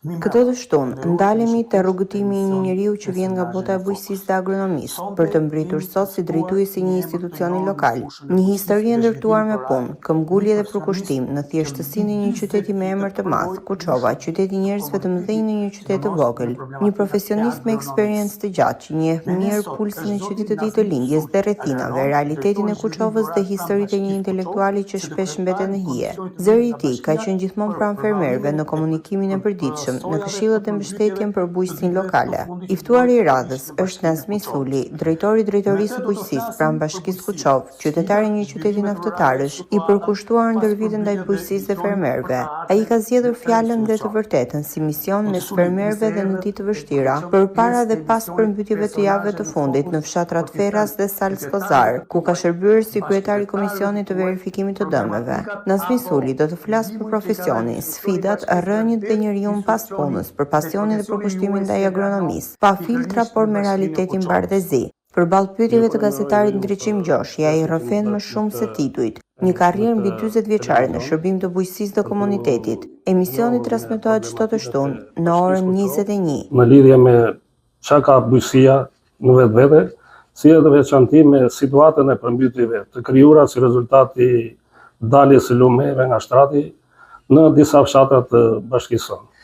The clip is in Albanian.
Këtë të shtunë, ndalemi te rrugëtimi i një njeriu që vjen nga bota e bujqësisë dhe agronomisë, për të mbritur sot si drejtuesi i një institucioni lokal. Një histori e ndërtuar me punë, këmbgulje dhe përkushtim në thjeshtësinë e një qyteti me emër të madh, Kuçova, qyteti i njerëzve të mëdhenj në një qytet të vogël. Një profesionist me eksperiencë të gjatë që njeh mirë pulsin e qytetit të tij të lindjes dhe rrethinave, realitetin e Kuçovës dhe historitë e një intelektuali që shpesh mbetet në hije. Zëri i tij ka qenë gjithmonë pranë fermerëve në komunikimin e përditshëm, në këshillat e mbështetjen për bujqësinë lokale. I ftuari i radhës është Nazmi Suli, drejtori i drejtorisë së bujqësisë pranë bashkisë Kuçovë, qytetar i një qyteti naftotarësh, i përkushtuar ndër vite ndaj bujqësisë dhe fermerëve. Ai ka zgjedhur fjalën dhe të vërtetën si mision mes fermerëve dhe në ditë të vështira, përpara dhe pas përmbytjeve të javëve të fundit në fshatrat Ferras dhe Salzkozar, ku ka shërbyer si kryetar i komisionit të verifikimit të dëmeve. Nazmi Suli do të flasë për profesionin, sfidat, rrënjët dhe njeriu pas punës, për pasionin dhe përkushtimin ndaj agronomisë, pa filtra por me realitetin bardhëzi. Përballë pyetjeve të gazetarit Ndriçim Gjoshi, ai rrëfen më shumë se titujt. Një karrierë mbi 40 vjeçare në shërbim të bujqësisë dhe komunitetit. Emisioni transmetohet çdo të shtunë në orën 21. Në lidhje me çka ka bujqësia në vetvete, si edhe veçanti me situatën e përmbytjeve të krijuara si rezultat i daljes së lumeve nga shtrati në disa fshatra të bashkisë.